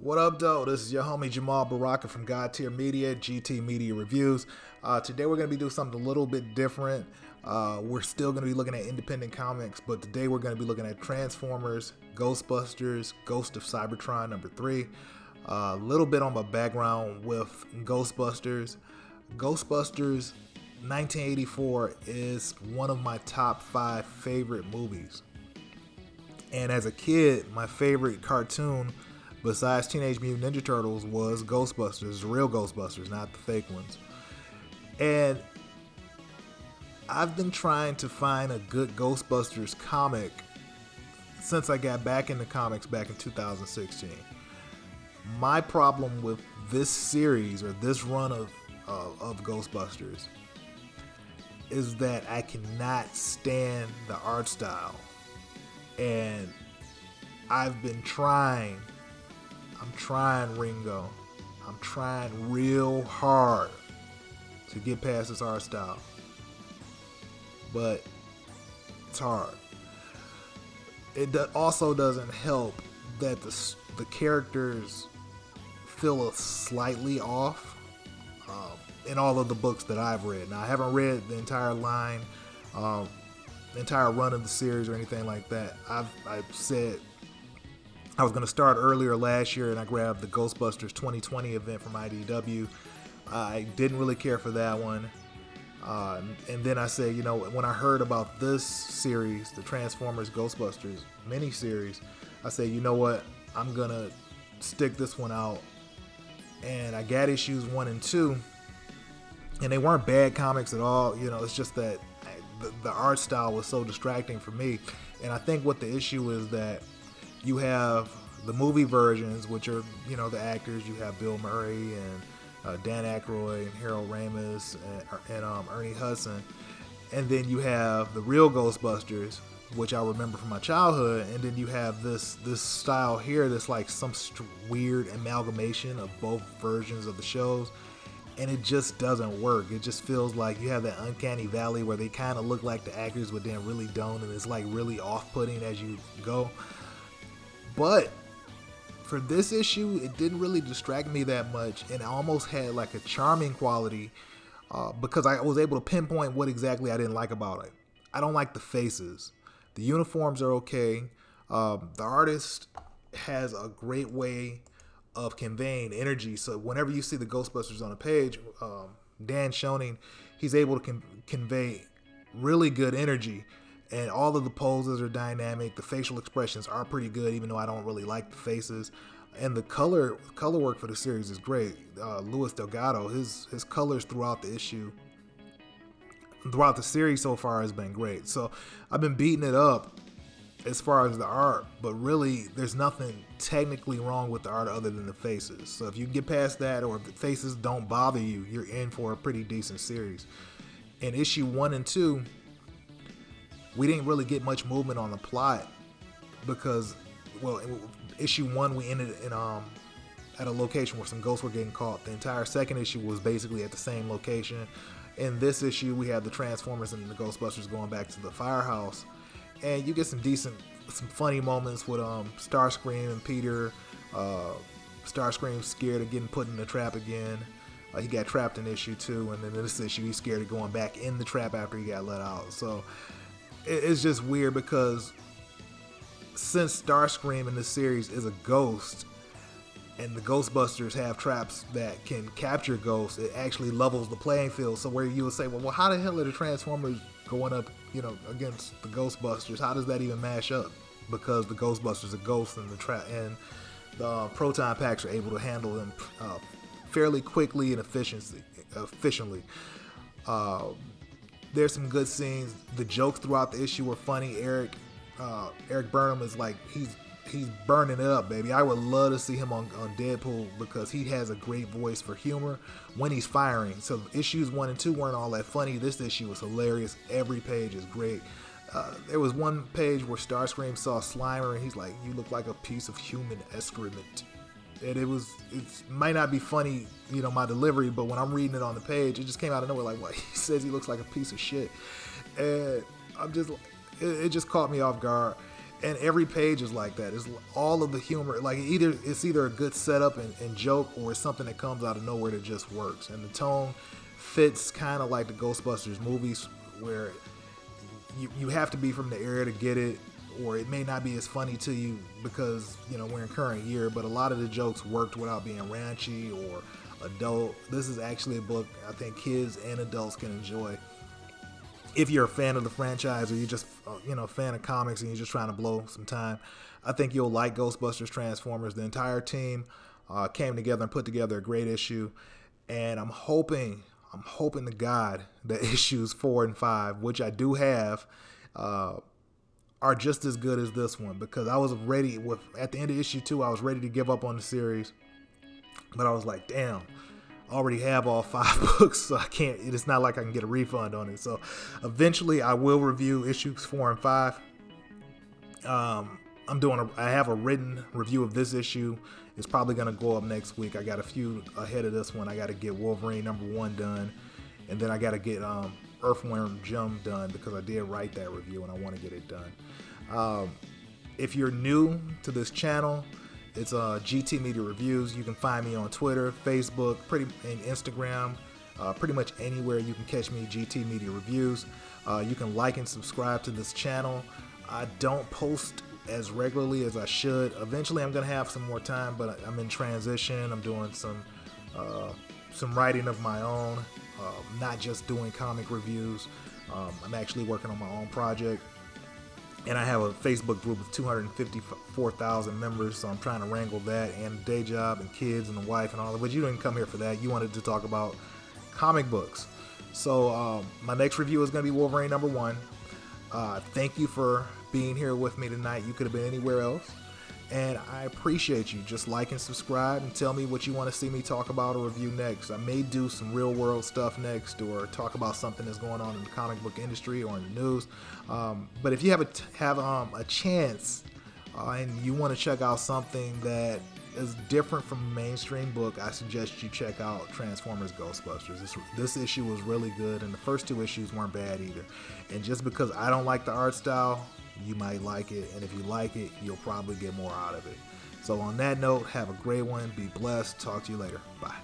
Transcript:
What up, though? This is your homie Jamal Baraka from God Tier Media, GT Media Reviews. Today we're going to be doing something a little bit different. We're still going to be looking at independent comics, but today we're going to be looking at Transformers, Ghostbusters, Ghost of Cybertron number 3. A little bit on my background with Ghostbusters. Ghostbusters 1984 is one of my top 5 favorite movies. And as a kid, my favorite cartoon besides Teenage Mutant Ninja Turtles was Ghostbusters, the real Ghostbusters, not the fake ones. And I've been trying to find a good Ghostbusters comic since I got back into comics back in 2016. My problem with this series or this run of Ghostbusters is that I cannot stand the art style. And I've been trying. I'm trying, Ringo. I'm trying real hard to get past this art style. But it's hard. It also doesn't help that the characters feel slightly off in all of the books that I've read. Now, I haven't read the entire line, the entire run of the series or anything like that. I've said I was going to start earlier last year, and I grabbed the Ghostbusters 2020 event from IDW. I didn't really care for that one. And then I said, when I heard about this series, the Transformers Ghostbusters miniseries, I said, you know what? I'm going to stick this one out. And I got issues 1 and 2. And they weren't bad comics at all. It's just that the art style was so distracting for me. And I think what the issue is that you have the movie versions, which are, the actors. You have Bill Murray and Dan Aykroyd and Harold Ramis and Ernie Hudson. And then you have the real Ghostbusters, which I remember from my childhood. And then you have this style here that's like some weird amalgamation of both versions of the shows. And it just doesn't work. It just feels like you have that uncanny valley where they kind of look like the actors, but then really don't. And it's like really off-putting as you go. But for this issue, it didn't really distract me that much, and I almost had like a charming quality because I was able to pinpoint what exactly I didn't like about it. I don't like the faces. The uniforms are okay. The artist has a great way of conveying energy. So whenever you see the Ghostbusters on a page, Dan Schoening, he's able to convey really good energy. And all of the poses are dynamic. The facial expressions are pretty good, even though I don't really like the faces. And the color work for the series is great. Luis Delgado, his colors throughout the issue, throughout the series so far has been great. So I've been beating it up as far as the art, but really there's nothing technically wrong with the art other than the faces. So if you get past that, or if the faces don't bother you, you're in for a pretty decent series. In issue 1 and 2, we didn't really get much movement on the plot because, issue 1 we ended in at a location where some ghosts were getting caught. The entire second issue was basically at the same location. In this issue, we have the Transformers and the Ghostbusters going back to the firehouse, and you get some funny moments with Starscream and Peter. Starscream's scared of getting put in the trap again. He got trapped in issue 2, and then in this issue he's scared of going back in the trap after he got let out. So it's just weird because since Starscream in this series is a ghost and the Ghostbusters have traps that can capture ghosts, it actually levels the playing field. So where you would say, well, how the hell are the Transformers going up, against the Ghostbusters? How does that even mash up? Because the Ghostbusters are ghosts and the proton packs are able to handle them fairly quickly and efficiently. There's some good scenes. The jokes throughout the issue were funny. Eric Burnham is like, he's burning it up, baby. I would love to see him on Deadpool because he has a great voice for humor when he's firing. So issues 1 and 2 weren't all that funny. This issue was hilarious. Every page is great. There was one page where Starscream saw Slimer and he's like, "You look like a piece of human excrement." And it might not be funny, my delivery, but when I'm reading it on the page, it just came out of nowhere. Like, what? He says he looks like a piece of shit. And it just caught me off guard. And every page is like that. It's all of the humor. Like it's either a good setup and joke, or it's something that comes out of nowhere that just works. And the tone fits kind of like the Ghostbusters movies, where you have to be from the area to get it, or it may not be as funny to you because, you know, we're in current year, but a lot of the jokes worked without being ranchy or adult. This is actually a book I think kids and adults can enjoy. If you're a fan of the franchise, or you're just, you know, a fan of comics and you're just trying to blow some time, I think you'll like Ghostbusters Transformers. The entire team came together and put together a great issue, and I'm hoping to God that issues 4 and 5, which I do have, are just as good as this one, because I was ready at the end of issue 2, I was ready to give up on the series, but I was like, damn, I already have all 5 books, so it's not like I can get a refund on it. So eventually I will review issues 4 and 5. I have a written review of this issue. It's probably going to go up next week. I got a few ahead of this one. I got to get Wolverine #1 done, and then I got to get Earthworm Jim done, because I did write that review and I want to get it done. If you're new to this channel, it's GT Media Reviews. You can find me on Twitter, Facebook, and Instagram. Pretty much anywhere you can catch me, GT Media Reviews. You can like and subscribe to this channel. I don't post as regularly as I should. Eventually I'm going to have some more time, but I'm in transition. I'm doing some writing of my own, not just doing comic reviews. I'm actually working on my own project. And I have a Facebook group of 254,000 members, so I'm trying to wrangle that and a day job and kids and a wife and all that. But you didn't come here for that. You wanted to talk about comic books. So my next review is going to be Wolverine #1. Thank you for being here with me tonight. You could have been anywhere else. And I appreciate you. Just like and subscribe and tell me what you want to see me talk about or review next. I may do some real world stuff next, or talk about something that's going on in the comic book industry or in the news. But if you have a chance and you want to check out something that is different from a mainstream book, I suggest you check out Transformers Ghostbusters. This issue was really good, and the first 2 issues weren't bad either. And just because I don't like the art style, you might like it, and if you like it, you'll probably get more out of it. So on that note, have a great one, be blessed, talk to you later, bye.